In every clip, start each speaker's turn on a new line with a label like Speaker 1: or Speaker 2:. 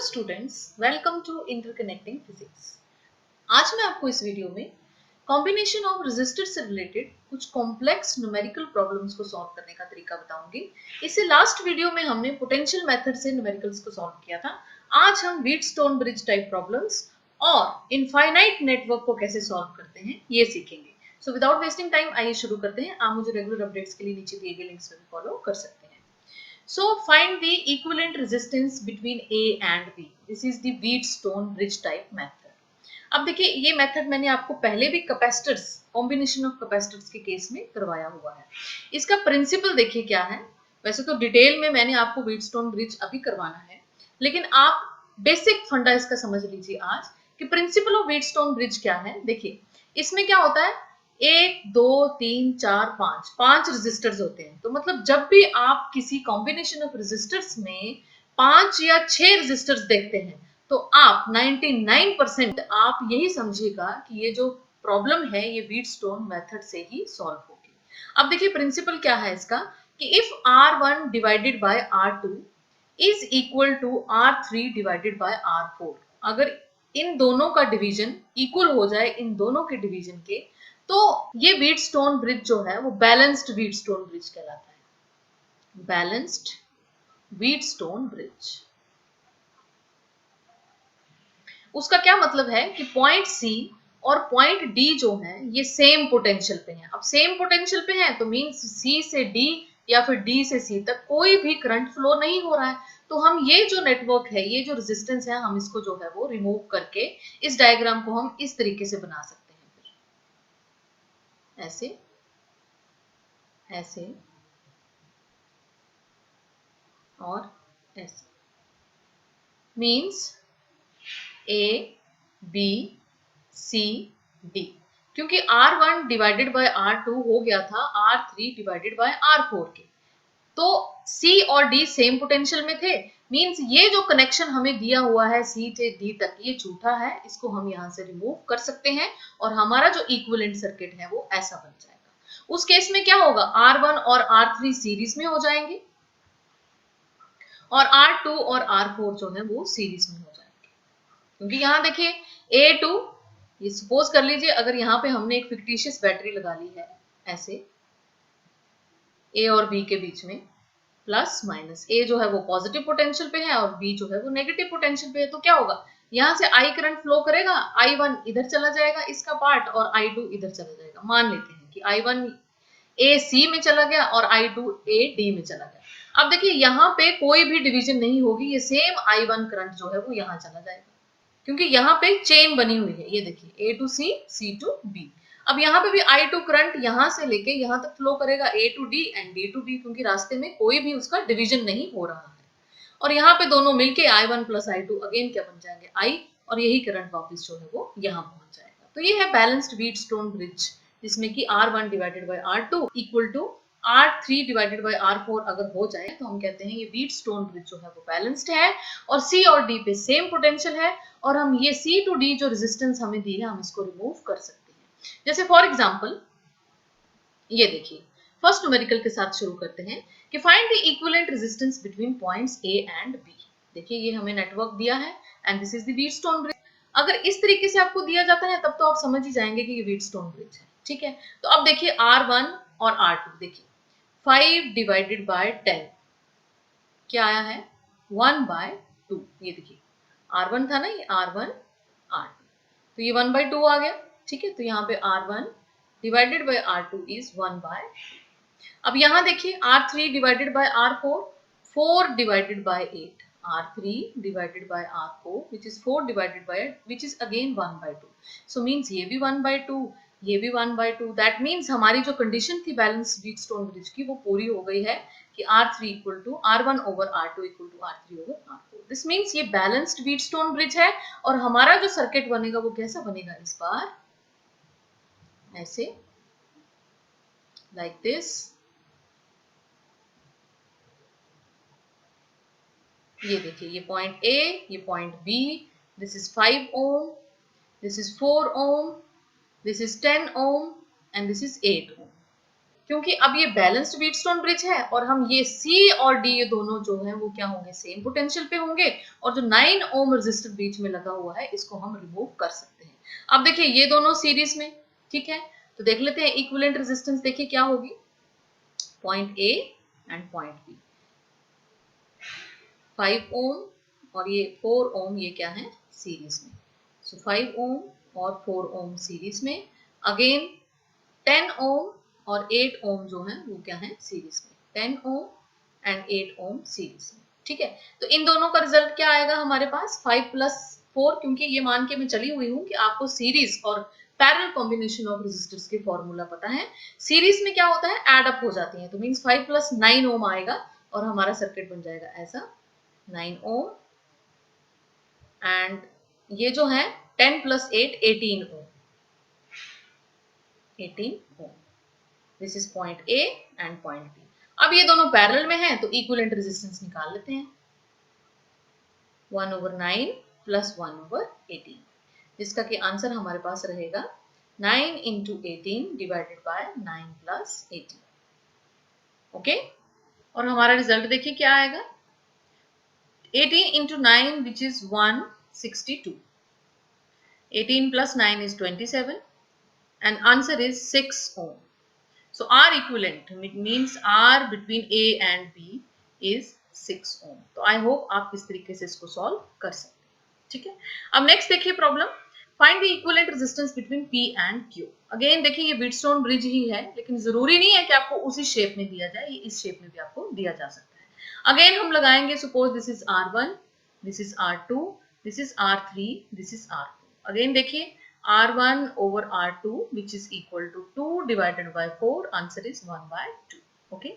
Speaker 1: Students, welcome to interconnecting physics. आज मैं आपको इस वीडियो में कॉम्बिनेशन ऑफ रेजिस्टर से रिलेटेड कुछ कॉम्प्लेक्स न्यूमेरिकल प्रॉब्लम्स को सॉल्व करने का तरीका बताऊंगी। इससे लास्ट वीडियो में हमने पोटेंशियल मेथड से न्यूमेरिकल्स को सॉल्व किया था। आज हम व्हीटस्टोन ब्रिज टाइप प्रॉब्लम्स और इनफाइनाइट नेटवर्क को कैसे सॉल्व करते हैं ये सीखेंगे। सो विदाउट वेस्टिंग टाइम आइए शुरू करते हैं। आप मुझे रेगुलर अपडेट्स के लिए नीचे दिए गए लिंक्स पर फॉलो कर सकते हैं। So find the equivalent resistance between A and B. This is the Wheatstone bridge type method. अब देखिए ये मेथड मैंने आपको पहले भी कैपेसिटर्स, कॉम्बिनेशन ऑफ कैपेसिटर्स के केस में करवाया हुआ है। इसका प्रिंसिपल देखिए क्या है। वैसे तो डिटेल में मैंने आपको व्हीटस्टोन ब्रिज अभी करवाना है, लेकिन आप बेसिक फंडा इसका समझ लीजिए आज कि प्रिंसिपल ऑफ व्हीटस्टोन ब्रिज क्या है। देखिए इसमें क्या होता है, 1 2 3 4 5 5 रेजिस्टर्स होते हैं। तो मतलब जब भी आप किसी कॉम्बिनेशन ऑफ रेजिस्टर्स में 5 या 6 रेजिस्टर्स देखते हैं तो आप 99% आप यही समझिएगा कि ये जो प्रॉब्लम है ये व्हीटस्टोन मेथड से ही सॉल्व होगी। अब देखिए प्रिंसिपल क्या है इसका कि if R1 divided by R2 is equal to R3 divided by R4, अगर इन दोनों का डिवीजन इक्वल हो जाए, इन दोनों के डिवीजन के, तो ये व्हीटस्टोन ब्रिज जो है वो बैलेंस्ड व्हीटस्टोन ब्रिज कहलाता है। Balanced Wheatstone bridge. उसका क्या मतलब है कि पॉइंट सी और पॉइंट डी जो है ये सेम पोटेंशियल पे हैं। अब सेम पोटेंशियल पे हैं तो मींस सी से डी या फिर डी से सी तक कोई भी करंट फ्लो नहीं हो रहा है। तो हम ये जो नेटवर्क है, ये जो रेजिस्टेंस है, हम इसको जो है वो रिमूव करके इस डायग्राम को हम इस तरीके से बना सकते हैं। ऐसे ऐसे और ऐसे, means A B C D, क्योंकि R1 डिवाइडेड बाय R2 हो गया था R3 डिवाइडेड बाय R4 के, तो C और D सेम पोटेंशियल में थे। मींस ये जो कनेक्शन हमें दिया हुआ है C से D तक, ये झूठा है, इसको हम यहां से रिमूव कर सकते हैं और हमारा जो इक्विवेलेंट सर्किट है वो ऐसा बन जाएगा। उस केस में क्या होगा, R1 और R3 सीरीज में हो जाएंगे और R2 और R4 जो है वो सीरीज में हो जाएंगे। क्योंकि यहाँ देखिए A2, ये सपोज कर लीजिए अगर यहाँ पे हमने एक फिक्टिशियस बैटरी लगा ली है ऐसे A और B के बीच में, प्लस माइनस, A जो है वो पॉजिटिव पोटेंशियल पे है और B जो है वो नेगेटिव पोटेंशियल पे है, तो क्या होगा, यहाँ से I करंट फ्लो करेगा, I1 इधर चला जाएगा इसका पार्ट और I2 इधर चला जाएगा। मान लेते हैं कि I1 A C में चला गया और I2 A D में चला गया। अब देखिए यहाँ पे कोई भी डिवीजन नहीं होगी, ये सेम I1 करंट जो है वो यहाँ चला जाएगा क्योंकि यहाँ पे चेन बनी हुई है। ये देखिए A to C, C to B। अब यहाँ पे भी I2 करंट यहाँ से लेके यहाँ तक फ्लो करेगा, A to D and D to B, क्योंकि रास्ते में कोई भी उसका डिवीजन नहीं हो रहा है। और यहाँ पे दोनों मिलके I1 प्लस I2 अगेन क्या बन जाएंगे, I, और यही करंट वापस जो है वो यहाँ पहुंच जाएगा। तो ये है बैलेंस्ड व्हीटस्टोन ब्रिज, जिसमें कि R1 divided by R2 equal to R3 divided by R4 अगर हो जाए तो हम कहते हैं ये व्हीटस्टोन ब्रिज जो है वो बैलेंस्ड है और C और D पे सेम पोटेंशियल है और हम ये C to D जो रेजिस्टेंस हमें दी है हम इसको रिमूव कर सकते हैं। जैसे फॉर एग्जांपल ये देखिए, फर्स्ट न्यूमेरिकल के साथ शुरू करते हैं कि find the equivalent resistance between points A and B। देखिए ये हमें नेटवर्क दिया है and this is the Wheatstone bridge. अगर इस तरीके से आपको दिया जाता है तब तो आप समझ ही जाएंगे कि ये व्हीटस्टोन ब्रिज है। ठीक है, तो अब देखिए R1 और R2, देखिए 5 डिवाइडेड बाय 10 क्या आया है, 1/2। ये देखिए R1 था ना, ये R1 R2, तो ये 1/2 आ गया। ठीक है, तो यहाँ पे R1 divided by R2 is 1/2। अब यहाँ देखिए R3 divided by R4, 4 divided by 8, R3 divided by R4 which is 4 divided by 8 which is again 1/2। so means ये भी 1/2, ये भी 1/2। दैट मीन्स हमारी जो कंडीशन थी बैलेंस व्हीटस्टोन ब्रिज की वो पूरी हो गई है कि R3 equal to R1 over R2 equal to R3 over R4। This means ये बैलेंस्ड व्हीटस्टोन ब्रिज है और हमारा जो सर्किट बनेगा वो कैसा बनेगा इस बार, ऐसे, लाइक दिस। ये देखिए ये पॉइंट A, ये point B, this is 5 ohm, this is 4 ohm, this is 10 ohm and this is 8 ohm. क्योंकि अब ये बैलेंस्ड व्हीटस्टोन ब्रिज है और हम ये सी और डी ये दोनों जो है वो क्या होंगे, सेम पोटेंशियल पे होंगे, और जो 9 ओम रेजिस्टर बीच में लगा हुआ है इसको हम रिमूव कर सकते हैं। अब देखिए ये दोनों सीरीज में, ठीक है, तो देख लेते हैं इक्विवेलेंट रेजिस्टेंस देखिए क्या होगी, point A and point B, 5 ohm और ये 4 ओम ये क्या है, सीरीज में। सो 5 ओम और 4 ओम सीरीज में, अगेन 10 ओम और 8 ओम जो है वो क्या है, सीरीज में, 10 ओम एंड 8 ओम सीरीज में, ठीक है। तो इन दोनों का रिजल्ट क्या आएगा हमारे पास, 5 + 4, क्योंकि ये मान के मैं चली हुई हूँ कि आपको सीरीज और पैरेलल कॉम्बिनेशन ऑफ रेजिस्टर्स के फॉर्मूला पता है। सीरीज में क्या होता है, एड अप हो जाती है, तो मींस 5 + 9 ओम आएगा और हमारा सर्किट बन जाएगा ऐसा 9 ओम, एंड ये जो है 10 + 8 18 ohm, 18 ohm. This is point A and point B. अब ये दोनों पैरेलल में हैं तो इक्विवेलेंट रेजिस्टेंस निकाल लेते हैं, 1/9 + 1/18, जिसका कि आंसर हमारे पास रहेगा 9 × 18 / 9 + 18। ओके, और हमारा रिजल्ट देखिए क्या आएगा, 18 × 9 which is 162, 18 + 9 is 27, and answer is 6 ohm. So R equivalent means R between A and B is 6 ohm. तो I hope आप इस तरीके से इसको सॉल्व कर सकते हैं, ठीक है। अब नेक्स्ट देखिए problem, find the equivalent resistance between P and Q। Again देखिए ये व्हीटस्टोन ब्रिज ही है, लेकिन जरूरी नहीं है कि आपको उसी शेप में दिया जाए, ये इस शेप में भी आपको दिया जा सकता है। अगेन हम लगाएंगे, suppose this is R1, this is R2, this is R3, this is R4। Again देखिए R1 over R2 which is equal to 2 divided by 4, answer is 1/2, okay,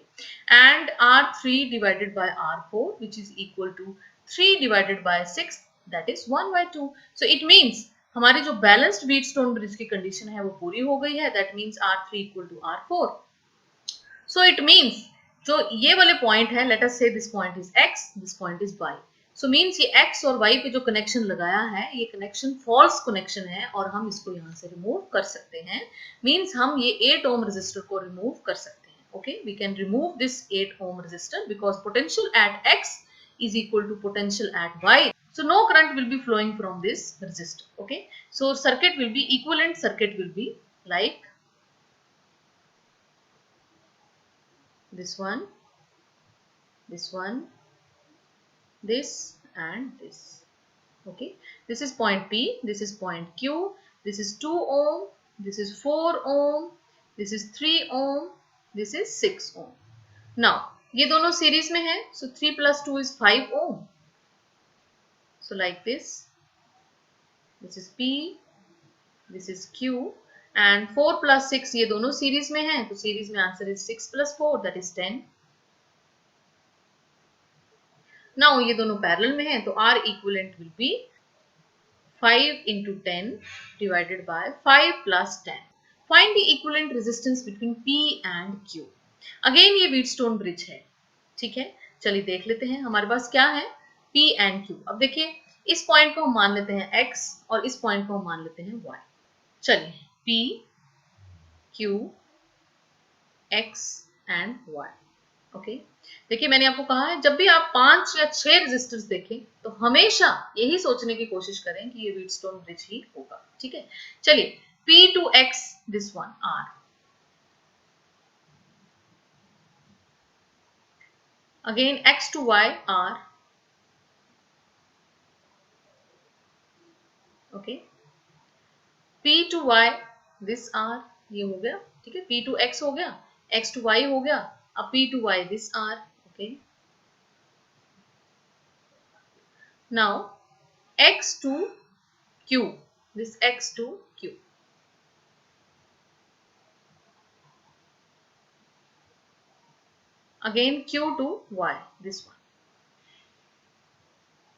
Speaker 1: and R3 divided by R4 which is equal to 3 divided by 6, that is 1/2। so it means हमारी जो balanced Wheatstone bridge की condition है वो पूरी हो गई है, that means R3 equal to R4। so it means जो ये वाले पॉइंट है, let us say this point is X, this point is Y, so means ये एक्स और वाई पे जो कनेक्शन लगाया है ये कनेक्शन फॉल्स कनेक्शन है और हम इसको यहाँ से रिमूव कर सकते हैं। मीन्स हम ये 8 ओम रेजिस्टर को रिमूव कर सकते हैं। Okay, we can remove this 8 ohm resistor because potential at X is equal to potential at y, so no current will be flowing from this resistor. Okay, so circuit will be equivalent, circuit will be like this one, this and this. Okay, this is point P, this is point Q, this is 2 ohm, this is 4 ohm, this is 3 ohm, this is 6 ohm. Now ये दोनों series में है, so 3 + 2 is 5 ohm. So like this is P, this is Q, and 4 + 6 ये दोनों series में है, तो series में answer is 6 + 4, that is 10. Now ये दोनों पैरेलल में है, तो R equivalent will be 5 × 10 divided by 5 + 10. Find the equivalent resistance between P and Q. Again ये व्हीटस्टोन ब्रिज है, ठीक है। चलिए देख लेते हैं हमारे पास क्या है, P and Q। अब देखिए इस पॉइंट को हम मान लेते हैं X और इस पॉइंट को हम मान लेते हैं Y। चलिए P, Q, X and Y। Okay, देखिए मैंने आपको कहा है जब भी आप 5 या 6 रेजिस्टर्स देखें तो हमेशा यही सोचने की कोशिश करें कि ये व्हीटस्टोन ब्रिज ही होगा, ठीक है। चलिए P to X, this one R, again X to Y R, okay, P to Y this R, ये हो गया, ठीक है। P to X हो गया, X to Y हो गया, अब P to Y this R, okay। Now X to Q, this X to Q, again Q to Y, this one।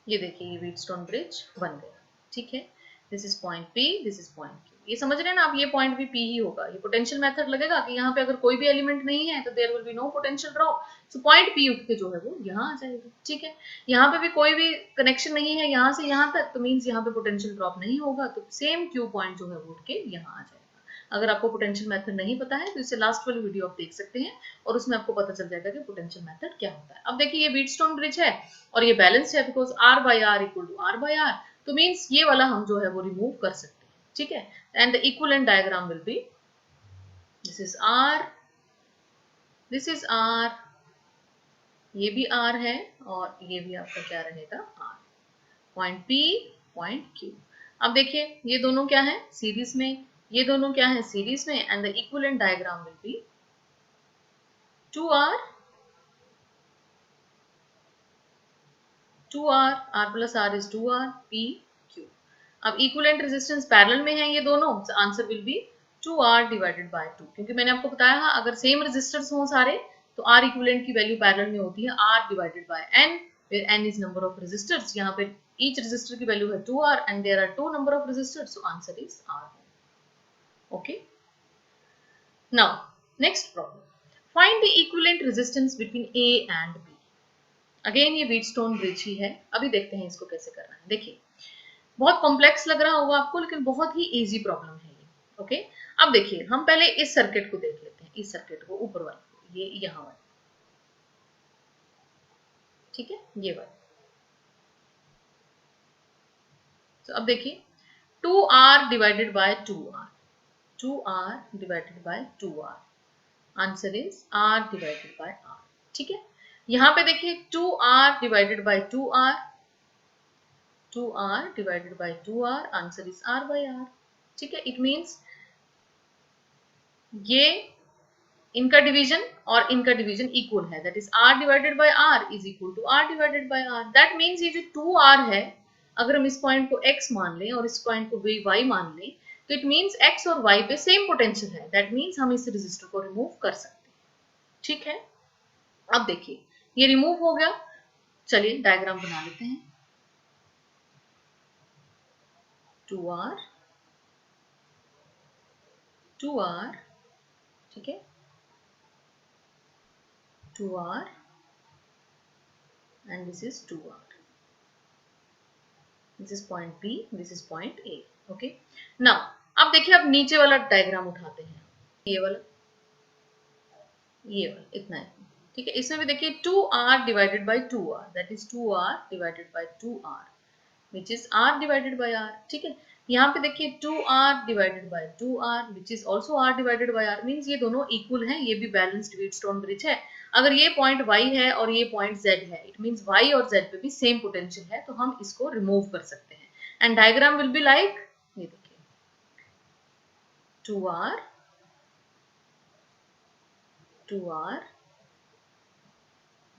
Speaker 1: ये देखिए ये व्हीटस्टोन ब्रिज बन गया, ठीक है। This is point P, this is point Q। ये समझ रहे हैं ना आप, ये पॉइंट भी P ही होगा। ये पोटेंशियल मेथड लगेगा कि यहाँ पे अगर कोई भी एलिमेंट नहीं है तो there will be no potential drop, so point P उठ के जो है वो यहाँ आ जाएगा, ठीक है। यहाँ पे भी कोई भी कनेक्शन नहीं है यहाँ से यहाँ तक, तो मीन्स यहाँ पे पोटेंशियल ड्रॉप नहीं होगा, तो सेम Q पॉइंट जो है वो उठ के यहाँ आ जाएगा। अगर आपको पोटेंशियल मेथड नहीं पता है तो इसे लास्ट वाली वीडियो आप देख सकते हैं और उसमें आपको पता चल जाएगा कि पोटेंशियल मेथड क्या होता है। अब देखिए ये व्हीटस्टोन ब्रिज है और ये बैलेंस है because R by R equal to R by R, तो मीन्स ये वाला हम जो है वो रिमूव कर सकते हैं, ठीक है। And the equivalent diagram will be this is R, this is R, ये भी R है और ये भी आपका क्या रहेगा R, point P, point Q। अब देखिए ये दोनों क्या है सीरीज में, ये दोनों क्या है सीरीज में, and the equivalent diagram will be 2R, 2R, R plus R is 2R, P, Q। अब इक्विवेलेंट रेजिस्टेंस पैरेलल में है ये दोनों, answer will B 2R divided by 2, क्योंकि मैंने आपको बताया था अगर सेम रेजिस्टर्स हों सारे तो R इक्विवेलेंट की वैल्यू पैरेलल में होती है R divided by N, where N is number of resistors। यहाँ पे each resistor की वैल्यू है 2R and there are 2 number of resistors, so answer is R। Okay, now next problem, find the equivalent resistance between A and B। Again ये Wheatstone bridge ही है, अभी देखते हैं इसको कैसे करना है। देखिए बहुत कॉम्प्लेक्स लग रहा होगा आपको लेकिन बहुत ही इजी प्रॉब्लम है ये। ओके, अब देखिए हम पहले इस सर्किट को देख लेते हैं, इस सर्किट को ऊपर वाले को, ये यहाँ वाले, ठीक है ये वाले। तो अब देखिए 2R divided by 2R, 2R divided by 2R, answer is R divided by R, ठीक है। यहाँ पे देखिए 2R divided by 2R, 2R divided by 2R, answer is R by R, ठीक है। इट मीन्स ये इनका डिवीजन और इनका डिवीजन इक्वल है, that is R divided by R is equal to R divided by R। That means ये जो 2R है अगर हम इस पॉइंट को X मान लें और इस पॉइंट को Y मान लें तो इट मीन्स X और Y पे सेम पोटेंशियल है, दैट मीन्स हम इस रेजिस्टर को रिमूव कर सकते हैं, ठीक है। अब देखिए ये रिमूव हो गया, चलिए डायग्राम बना लेते हैं। 2R, 2R, ठीक है, 2R and this is 2R, this is point B, this is point A। okay, now अब देखिए अब नीचे वाला डायग्राम उठाते हैं, ये वाला इतना है, ठीक है। इसमें भी देखिए 2R divided by 2R, that is 2R divided by 2R which is R divided by R, ठीक है। यहाँ पे देखिए 2R divided by 2R which is also R divided by R, means ये दोनों इक्वल हैं, ये भी बैलेंस्ड व्हीटस्टोन ब्रिज है। अगर ये पॉइंट Y है और ये पॉइंट Z है, इट मीन्स Y और Z पे भी सेम पोटेंशियल है, तो हम इसको रिमूव कर सकते हैं। And diagram will be like, ये देखिए 2R, 2R,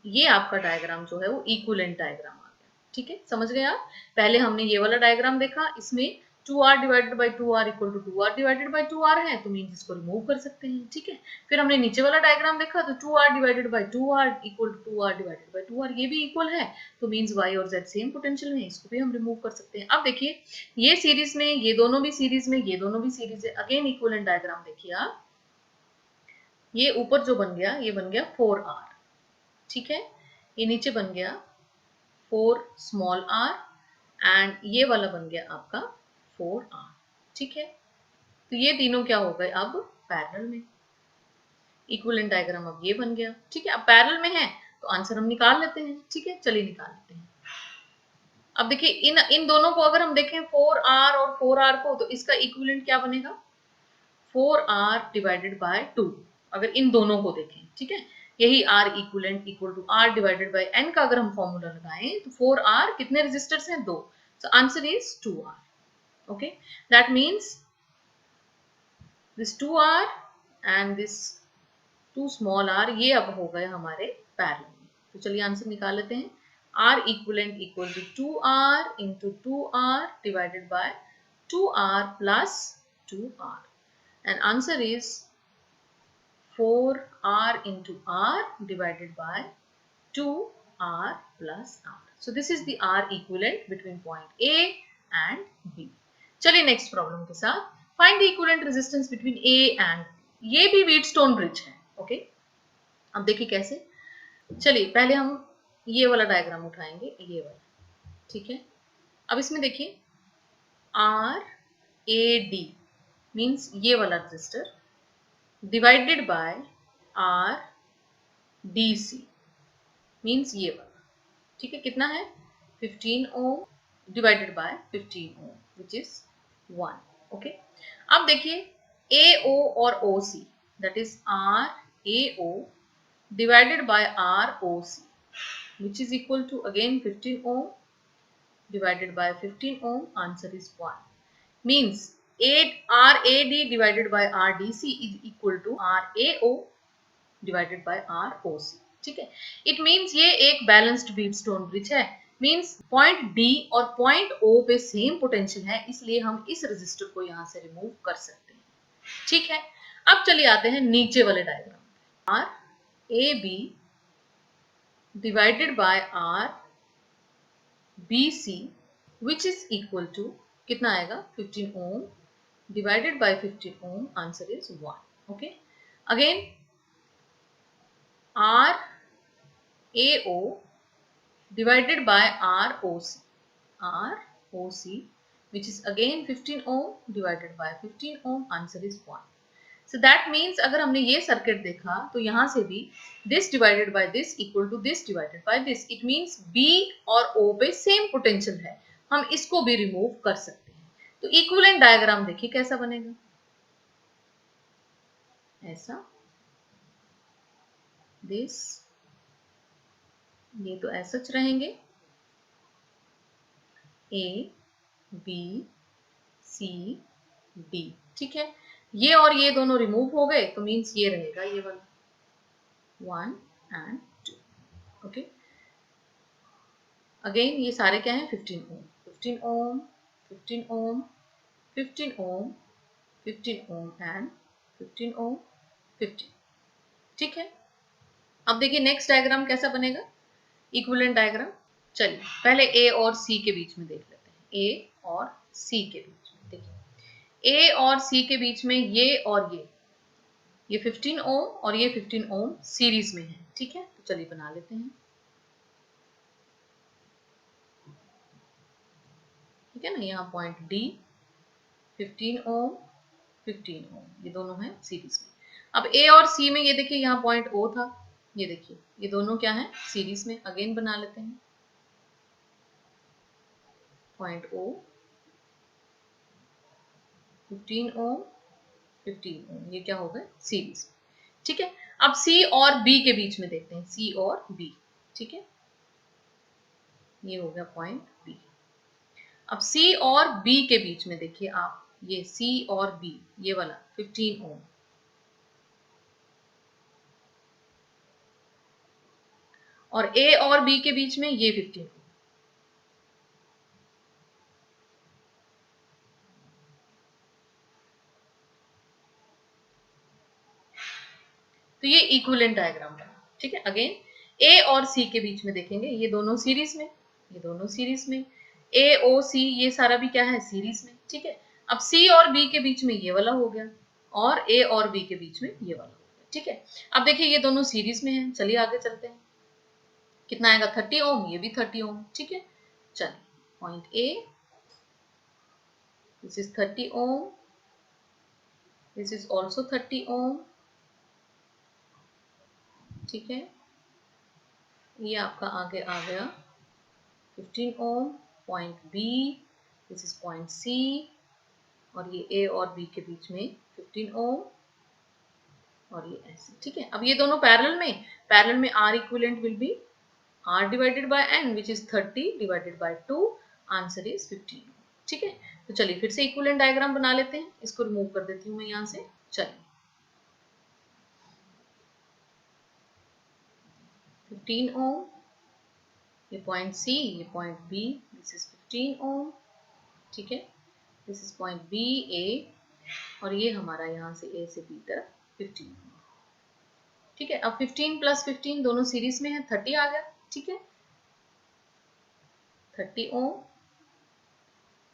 Speaker 1: ये आपका डायग्राम जो है वो इक्विवेलेंट डायग्राम आ गया, ठीक है। समझ गए आप? पहले हमने ये वाला डायग्राम देखा, इसमें 2R divided by 2R equal to 2R divided by 2R है, तो मीन्स इसको रिमूव कर सकते हैं, ठीक है। फिर हमने नीचे वाला डायग्राम देखा तो 2R divided by 2R equal to 2R divided by 2R, ये भी इक्वल है, तो मीन्स Y और Z सेम पोटेंशियल है, इसको भी हम रिमूव कर सकते हैं। अब देखिए ये सीरीज में, ये दोनों भी सीरीज में, ये दोनों भी सीरीज है, अगेन इक्विवेलेंट डायग्राम देखिए आप, ये ऊपर जो बन गया ये बन गया 4R, ठीक है। ये नीचे बन गया 4 स्मॉल r एंड ये वाला बन गया आपका 4R, ठीक है। तो ये तीनों क्या हो गए अब पैरेलल में, इक्विवेलेंट डायग्राम अब ये बन गया, ठीक है। अब पैरेलल में है तो आंसर हम निकाल लेते हैं, ठीक है। चलिए निकाल लेते हैं। अब देखिए इन दोनों को अगर हम देखें 4R और 4R को, तो इसका इक्विवेलेंट क्या बनेगा 4R डिवाइडेड बाय 2, अगर इन दोनों को देखें, ठीक है। यही R equivalent equal to R divided by N का अगर हम फॉर्मूला लगाएं तो 4R कितने रेजिस्टर्स हैं 2, so answer is 2R। Okay, that means this 2R and this 2 small r ये अब हो गए हमारे पैरेलल में। तो चलिए आंसर निकाल लेते हैं। R equivalent equal to 2R into 2R divided by 2R plus 2R, and answer is 4R into R divided by 2R plus R. So this is the R equivalent between point A and B. चलिए next problem के साथ, find the equivalent resistance between A and B। ये भी Wheatstone bridge है, okay. अब देखिए कैसे, चलिए पहले हम ये वाला डायग्राम उठाएंगे, ये वाला, ठीक है। अब इसमें देखिए R A D, मीन्स ये वाला register divided by R D C means ये वाला, ठीक है। कितना है 15 ohm divided by 15 ohm which is 1, okay. अब देखिए ए ओ और O C that is R A O divided by R O C which is equal to again 15 ohm divided by 15 ohm, answer is 1. Means RAD divided by RDC is equal to RAO divided by ROC. ठीक है, it means ये एक balanced Wheatstone bridge है। Means point D और point ओ पे same potential है, इसलिए हम इस रेजिस्टर को यहां से रिमूव कर सकते हैं, ठीक है। अब चलिए आते हैं नीचे वाले diagram. R A B divided by R B C which is equal to कितना आएगा 15 ohm divided by 15 ohm, answer is 1, okay. Again R A O divided by ROC which is again 15 ohm divided by 15 ohm, answer is 1. So that means अगर हमने ये circuit देखा तो यहाँ से भी this divided by this equal to this divided by this, it means B और O पे सेम पोटेंशियल है, हम इसको भी रिमूव कर सकते हैं। तो इक्विवेलेंट डायग्राम देखिए कैसा बनेगा, ऐसा, दिस, ये तो ऐसा रहेंगे ए बी सी डी, ठीक है। ये और ये दोनों रिमूव हो गए तो मीन्स ये रहेगा ये वाला 1 एंड 2, ओके। अगेन ये सारे क्या हैं 15 ओम 15 ओम 15 ओम 15 ओम 15 ओम एंड 15 ओम 15, ठीक है। अब देखिए नेक्स्ट डायग्राम कैसा बनेगा, इक्विवेलेंट डायग्राम। चलिए पहले ए और सी के बीच में देख लेते हैं, ए और सी के बीच में देखिए, ए और सी के बीच में ये और ये 15 ओम और ये 15 ओम सीरीज में है, ठीक है। तो चलिए बना लेते हैं, ठीक है ना। यहाँ पॉइंट डी 15 ओम 15 ओम ये दोनों हैं सीरीज में। अब ए और सी में ये देखिए यहाँ पॉइंट ओ था, ये देखिए ये दोनों क्या है सीरीज में। अगेन बना लेते हैं पॉइंट ओ 15 ओम 15 ओम, ये क्या हो गए सीरीज, ठीक है। अब सी और बी के बीच में देखते हैं, सी और बी, ठीक है, ये हो गया पॉइंट बी। अब सी और बी के बीच में देखिए आप, ये सी और बी ये वाला 15 ओम, और ए और बी के बीच में ये 15 ओम। तो ये इक्विवेलेंट डायग्राम बना, ठीक है। अगेन ए और सी के बीच में देखेंगे, ये दोनों सीरीज में, ये दोनों सीरीज में, ए ओ सी ये सारा भी क्या है सीरीज में, ठीक है। अब सी और बी के बीच में ये वाला हो गया और ए और बी के बीच में ये वाला हो गया, ठीक है। अब देखिए ये दोनों सीरीज में है, चलिए आगे चलते हैं। कितना आएगा 30 ओम, ये भी 30 ओम, ठीक है। चलिए point A, this is 30 ohm, this is also 30 ohm, ठीक है। ये आपका आगे आ गया 15 ohm, point B, this is point C, और ये ए और बी के बीच में 15 ओम, और ये ऐसे, ठीक है। अब ये दोनों पैरेलल में R equivalent will be R divided by N which is 30 divided by 2, answer is 15, ठीक है। तो चलिए फिर से इक्विवेलेंट डायग्राम बना लेते हैं, इसको रिमूव कर देती हूँ मैं यहाँ से। चलिए 15 ओम, ये पॉइंट सी, ये पॉइंट बी, दिस इज 15 ओम, ठीक है। दिस इज पॉइंट बी ए, और ये हमारा यहाँ से ए से बी तक 15 ओम, ठीक है। अब 15 प्लस 15 दोनों सीरीज में है, 30 आ गया, ठीक है। 30 ओम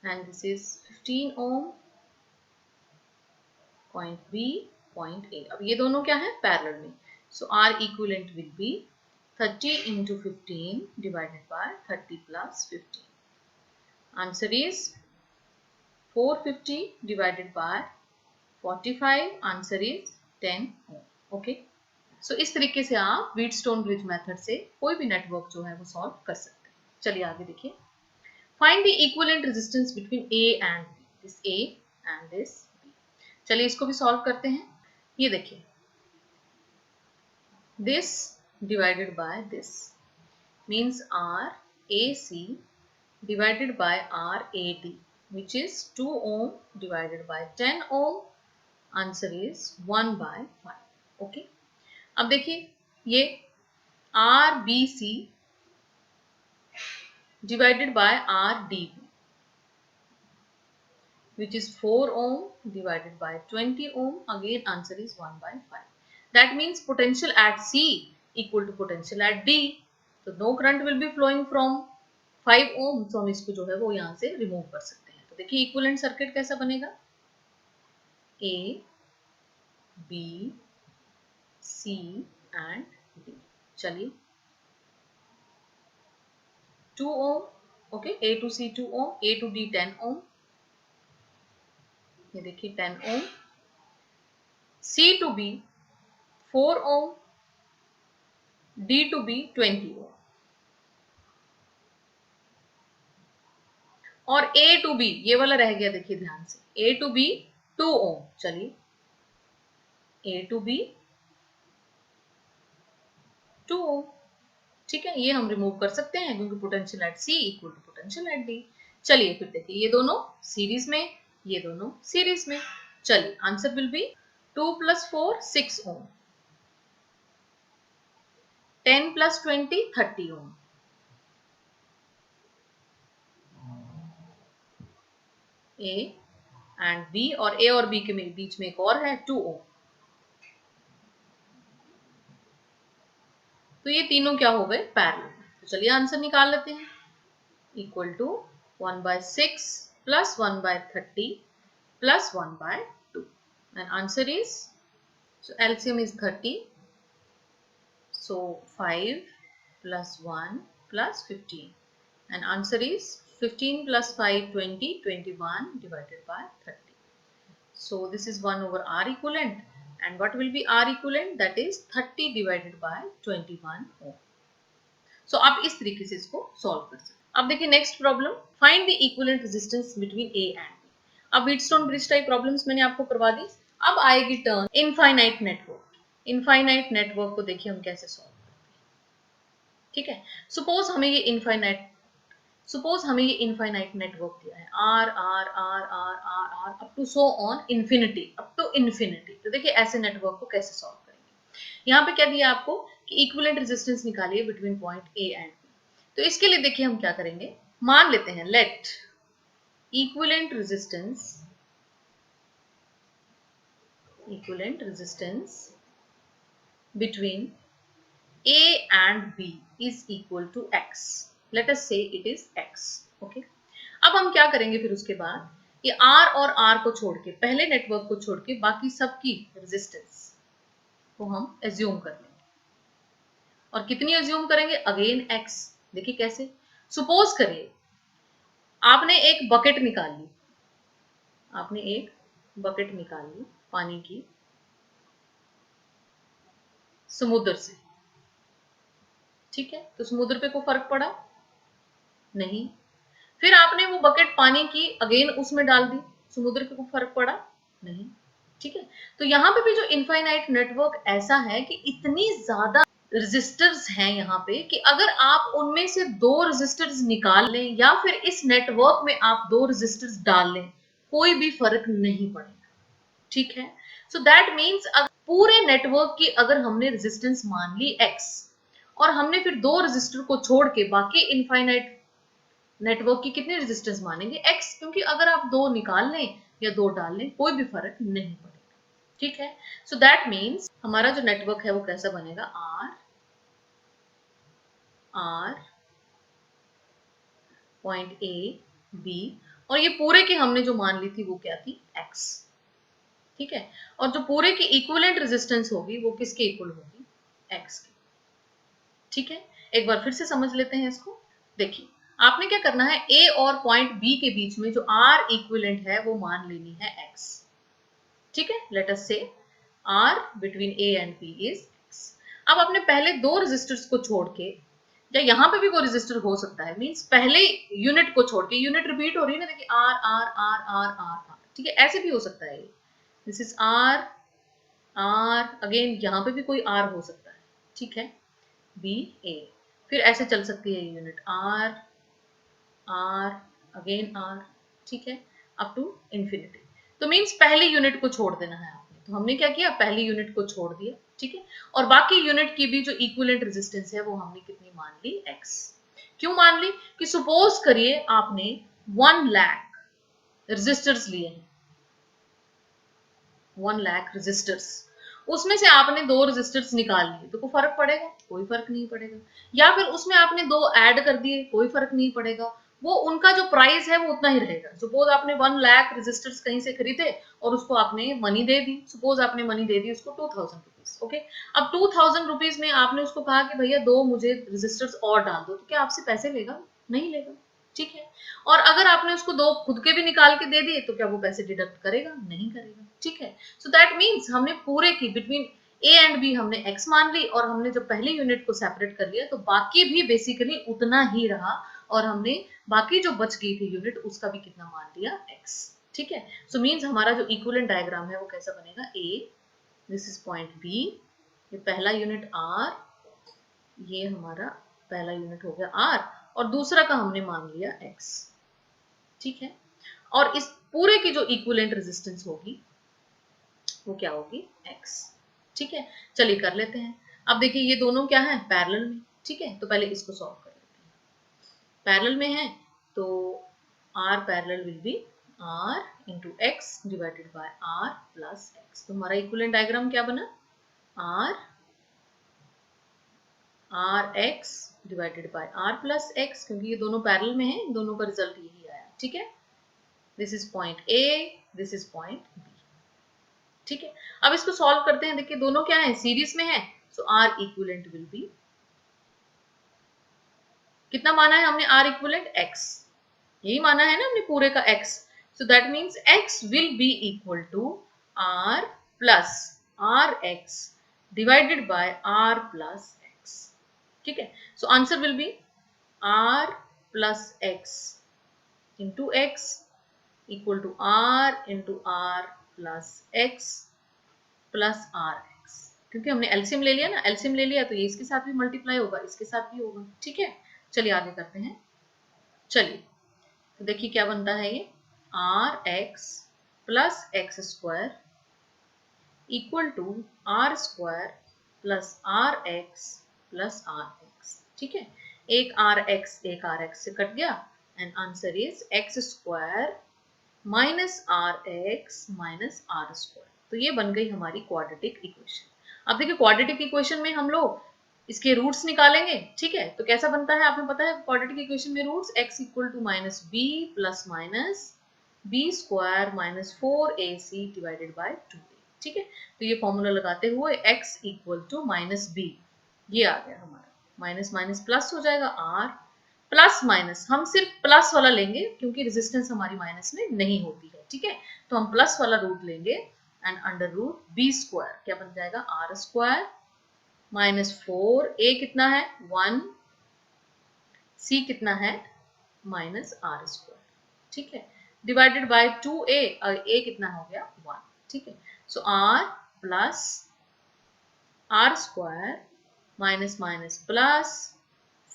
Speaker 1: and this is 15 ohm, point B, point A. अब ये दोनों क्या है पैरेलल में, so R equivalent will be 30 into 15 divided by 30 plus 15. Answer is 450 divided by 45, answer is 10 ohm. Okay, so इस तरीके से आप व्हीटस्टोन ब्रिज मेथड से कोई भी नेटवर्क जो है वो सॉल्व कर सकते हैं. चलिए आगे देखिए. Find the equivalent resistance between A and B. This A and this B. चलिए इसको भी सॉल्व करते हैं. ये देखिए, this divided by this means RAC divided by RAD, which is 2 ohm divided by 10 ohm. Answer is 1 by 5. Okay. अब देखिए, ये RBC divided by RDB, which is 4 ohm divided by 20 ohm. Again, answer is 1 by 5. That means potential at C equal to potential at D. So no current will be flowing from 5 ohm. So हम इसको जो है वो यहाँ से remove कर सकते हैं. तो देखिए इक्विवेलेंट सर्किट कैसा बनेगा. A, B, C and D. चलिए 2 ohm. Okay, A to C 2 ohm, A to D 10 ohm. ये देखिए 10 ohm. C to B 4 ohm, D to B 20 ohm. और A to B ये वाला रह गया, देखिए ध्यान से. A to B 2 ohm. चलिए A to B 2 ohm. ठीक है, ये हम रिमूव कर सकते हैं क्योंकि potential at C equal to potential at D. चलिए फिर देखिए, ये दोनों सीरीज में, ये दोनों सीरीज में. चलिए answer will B 2 plus 4 6 ohm, 10 plus 20 30 ohm. A and B, और A और B के बीच में एक और है 2 ohm. तो ये तीनों क्या हो गए, पैरेलल. तो चलिए आंसर निकाल लेते हैं. Equal to 1 by 6 plus 1 by 30 plus 1 by 2. And answer is, so LCM is 30. So 5 plus 1 plus 15. And answer is 15 plus 5 20, 21 divided by 30. So this is 1 over R equivalent. And what will be R equivalent? That is 30 divided by 21 ohm. So आप इस तरीके से इसको solve कर सकते हैं. अब देखिए next problem. Find the equivalent resistance between A and B. अब व्हीटस्टोन ब्रिज टाइप प्रॉब्लम्स मैंने आपको करवा दी. अब आएगी turn infinite network. Infinite network को देखिए हम कैसे सॉल्व करते हैं. ठीक है, सपोज हमें ये इनफाइनाइट नेटवर्क दिया है, R R R R R R up to so on infinity, up to infinity. तो देखिए ऐसे नेटवर्क को कैसे सॉल्व करेंगे. यहाँ पे क्या दिया आपको कि इक्विवेलेंट रेजिस्टेंस निकालिए between point A and B. तो इसके लिए देखिए हम क्या करेंगे, मान लेते हैं let equivalent resistance between A and B is equal to X. Let us say it is X. Okay. अब हम क्या करेंगे फिर उसके बाद, ये R और R को छोड़ के, पहले नेटवर्क को छोड़ के बाकी सबकी रेजिस्टेंस को हम एज्यूम कर लेंगे. और कितनी एज्यूम करेंगे, अगेन X. देखिए कैसे. सपोज करिए आपने एक बकेट निकाल ली पानी की समुद्र से. ठीक है, तो समुद्र पे कोई फर्क पड़ा नहीं. फिर आपने वो बकेट पानी की अगेन उसमें डाल दी, समुद्र पे कोई फर्क पड़ा नहीं. ठीक है, तो यहाँ पे भी जो इनफाइनाइट नेटवर्क ऐसा है कि इतनी ज्यादा रेजिस्टर्स हैं यहाँ पे कि अगर आप उनमें से 2 रेजिस्टर्स निकाल लें या फिर इस नेटवर्क में आप 2 रेजिस्टर्स डाल लें, कोई भी फर्क नहीं पड़ेगा. ठीक है, सो दैट मीन्स पूरे नेटवर्क की अगर हमने रेजिस्टेंस मान ली X और हमने फिर 2 रेजिस्टर को छोड़ के बाकी इनफाइनाइट नेटवर्क की कितनी रेजिस्टेंस मानेंगे, X. क्योंकि अगर आप 2 निकाल लें या 2 डाल लें कोई भी फर्क नहीं पड़ेगा. ठीक है, सो दैट मीन्स हमारा जो नेटवर्क है वो कैसा बनेगा, R पॉइंट A B, और ये पूरे की हमने जो मान ली थी वो क्या थी, X. ठीक है, और जो पूरे की इक्विवेलेंट रेजिस्टेंस होगी वो किसके इक्वल होगी, X की. ठीक है, एक बार फिर से समझ लेते हैं इसको. देखिए आपने क्या करना है, A और पॉइंट B के बीच में जो R इक्विवेलेंट है वो मान लेनी है X. ठीक है, लेट अस से R between A and B is X। अब आपने पहले दो रेजिस्टर्स को छोड़ के, या यहाँ पे भी कोई रेजिस्टर हो सकता है, मींस पहले यूनिट को छोड़ के, यूनिट रिपीट हो रही है ना, देखिए R R R R R R, ठीक है, ऐसे भी हो सकता है। This is R R, again यहाँ पे भी कोई R हो सकता है, ठीक है, B A, फिर ऐसे चल सकती है unit R R again R, ठीक है, अप टू इंफिनिटी। तो मींस पहली यूनिट को छोड़ देना है आपने, तो हमने क्या किया, पहली यूनिट को छोड़ दिया, ठीक है, और बाकी यूनिट की भी जो इक्विवेलेंट रेजिस्टेंस है वो हमने कितनी मान ली, X। क्यों मान ली, कि सपोज करिए आपने 1 लाख रेजिस्टर्स लिए हैं, 1 लाख रेजिस्टर्स, उसमें से आपने दो रेजिस्टर्स निकाल लिए, तो कोई फर्क पड़ेगा, कोई फर्क नहीं पड़ेगा। या फिर उसमें आपने दो ऐड कर दिए, कोई फर्क नहीं पड़ेगा, वो उनका जो प्राइस है वो उतना ही रहेगा। सपोज आपने 1 लाख रेजिस्टर्स कहीं से खरीदे और उसको आपने मनी दे दी, सपोज आपने मनी दे दी उसको 2000 रुपीज, ओके। अब 2000 रुपीज में आपने उसको कहा कि भैया दो मुझे रेजिस्टर्स और डाल दो, तो क्या आपसे पैसे लेगा, नहीं लेगा, ठीक है। और अगर आपने उसको दो खुद के भी निकाल के दे दिए, तो क्या वो पैसे डिडक्ट करेगा, नहीं करेगा, ठीक है। सो दैट मीन्स हमने पूरे की बिटवीन A एंड B हमने X मान ली, और हमने जब पहली यूनिट को सेपरेट कर लिया तो बाकी भी बेसिकली उतना ही रहा, और हमने बाकी जो बच गई थी यूनिट उसका भी कितना मान लिया, X, ठीक है। सो मीन्स हमारा जो इक्विवेलेंट डायग्राम है वो कैसा बनेगा, A, this is point B, ये पहला यूनिट R, ये हमारा पहला यूनिट हो गया R, और दूसरा का हमने मान लिया X, ठीक है। और इस पूरे की जो इक्विवेलेंट रेजिस्टेंस होगी वो क्या होगी, X, ठीक है। चलिए कर लेते हैं। अब देखिए ये दोनों क्या है, पैरेलल में, ठीक है, तो पहले इसको सॉल्व कर लेते हैं। पैरेलल में है तो R parallel will be R into x divided by R plus x. तो हमारा इक्विवेलेंट डायग्राम क्या बना, R x divided by R plus x, क्योंकि ये दोनों पैरेलल में है, दोनों का रिजल्ट यही आया, ठीक है। This is point A, this is point B, ठीक है। अब इसको सॉल्व करते हैं। देखिए दोनों क्या है, सीरीज में है, सो R इक्विवेलेंट विल बी, कितना माना है हमने R इक्विवेलेंट, X, यही माना है ना हमने पूरे का X, so that means X will be equal to R plus RX divided by R plus X, ठीक है। So answer will be R plus X into X equal to R into R plus X plus RX, क्योंकि हमने LCM ले लिया ना, LCM ले लिया तो ये इसके साथ भी मल्टीप्लाई होगा, इसके साथ भी होगा, ठीक है। चलिए आगे करते हैं। चलिए तो देखिए क्या बनता है, ये RX plus X square equal to R square plus RX plus RX, ठीक है। एक RX से कट गया, and answer is X square minus RX minus R square. तो ये बन गई हमारी क्वाड्रेटिक इक्वेशन। अब देखिए क्वाड्रेटिक इक्वेशन में हम लोग इसके रूट्स निकालेंगे, ठीक है। तो कैसा बनता है आपने पता है, क्वाड्रेटिक इक्वेशन में roots x equal to minus b plus minus b square minus 4ac divided by 2a, ठीक है। तो ये फॉर्मूला लगाते हुए x equal to minus b, ये आ गया हमारा, माइनस माइनस प्लस हो जाएगा, r प्लस माइनस, हम सिर्फ प्लस वाला लेंगे क्योंकि रेजिस्टेंस हमारी माइनस में नहीं होती है, ठीक है। तो हम प्लस वाला रूट लेंगे, and under root b square क्या बन जाएगा, R स्क्वायर माइनस 4a कितना है 1, c कितना है माइनस R स्क्वायर, ठीक है, डिवाइडेड बाय 2a, और a कितना हो गया 1, ठीक है। सो R plus R square minus minus plus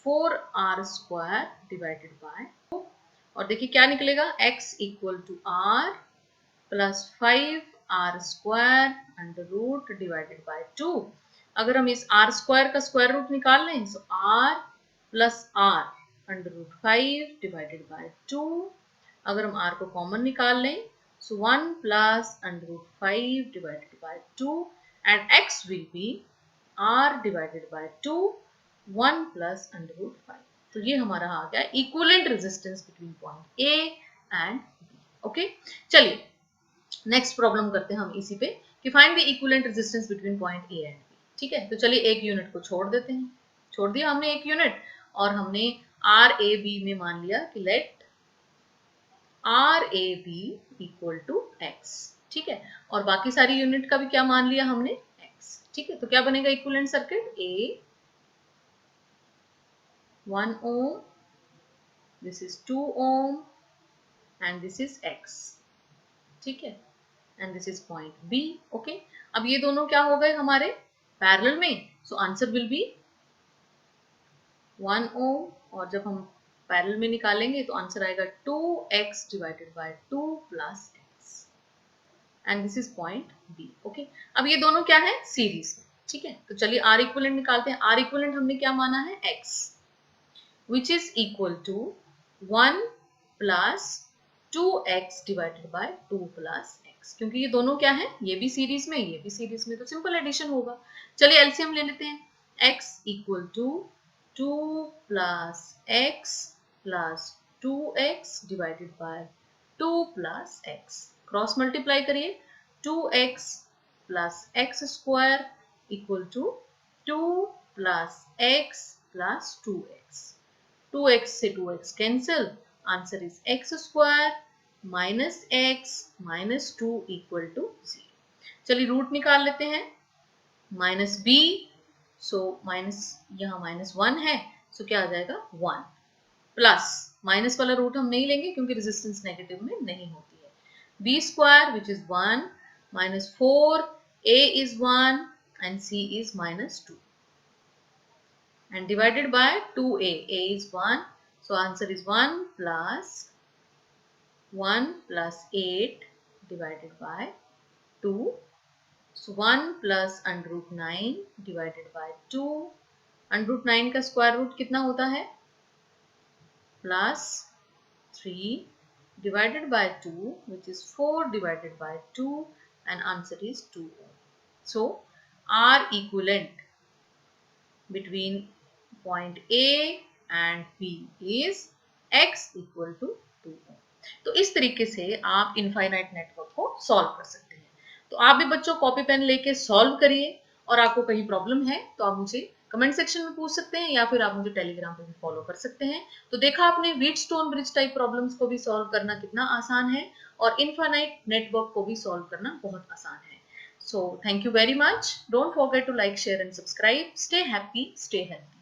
Speaker 1: 4R square divided by, और देखिए क्या निकलेगा, x equal to R plus 5R square under root divided by 2। अगर हम इस R स्क्वायर का स्क्वायर रूट निकाल लें, तो R plus R under root 5 divided by 2। अगर हम R को कॉमन निकाल लें, so 1 plus under root 5 divided by 2, and x will be R divided by 2 1 plus under root 5। तो ये हमारा आ गया equivalent resistance between point A and B, okay. चलिए नेक्स्ट प्रॉब्लम करते हैं हम इसी पे, कि find the equivalent resistance between point A and B, ठीक है। तो चलिए एक यूनिट को छोड़ देते हैं, छोड़ दिया हमने एक यूनिट, और हमने RAB में मान लिया कि let RAB equal to X, ठीक है, और बाकी सारी यूनिट का भी क्या मान लिया हमने, x, ठीक है। तो क्या बनेगा equivalent circuit, A 1 ohm, this is 2 ohm and this is x, ठीक है, and this is point B, okay। अब ये दोनों क्या हो गए हमारे पैरेलल में, so answer will B 1 ohm, और जब हम पैरेलल में निकालेंगे तो आंसर आएगा 2x divided by 2 plus x, and this is point B, okay. अब ये दोनों क्या है, सीरीज में, ठीक है। तो चलिए R इक्विवेलेंट निकालते हैं। R इक्विवेलेंट हमने क्या माना है, x, which is equal to 1 plus 2x divided by 2 plus x, क्योंकि ये दोनों क्या है, ये भी सीरीज में, ये भी सीरीज में, तो सिंपल एडिशन होगा। चलिए एलसीएम ले लेते हैं, x equal to 2 plus x plus 2x divided by 2 plus x, cross multiply करिए, 2x plus x square equal to 2 plus x plus 2x, 2x से 2x cancel, answer is x square minus x minus 2 equal to 0। चलिए root निकाल लेते हैं, minus b, so minus, यहाँ minus 1 है, सो क्या आ जाएगा 1, प्लस माइनस वाला रूट हम नहीं लेंगे क्योंकि रेजिस्टेंस नेगेटिव में नहीं होती है, b square which is 1 minus 4, a is 1 and c is minus 2, and divided by 2a, a is 1, so answer is 1 plus 8 divided by 2, so 1 plus under root 9 divided by 2, under root 9 का square root कितना होता है, plus 3 divided by 2 which is 4 divided by 2, and answer is 2 ohm. So R equivalent between point A and B is x equal to 2 ohm. तो इस तरीके से आप infinite network को सॉल्व कर सकते हैं। तो आप भी बच्चों कॉपी पेन लेके सॉल्व करिए, और आपको कहीं प्रॉब्लम है तो आप मुझे कमेंट सेक्शन में पूछ सकते हैं, या फिर आप मुझे टेलीग्राम पे भी फॉलो कर सकते हैं। तो देखा आपने व्हीटस्टोन ब्रिज टाइप प्रॉब्लम्स को भी सॉल्व करना कितना आसान है, और इनफाइनाइट नेटवर्क को भी सॉल्व करना बहुत आसान है। So thank you very much. Don't forget to like, share and subscribe. Stay happy, stay healthy.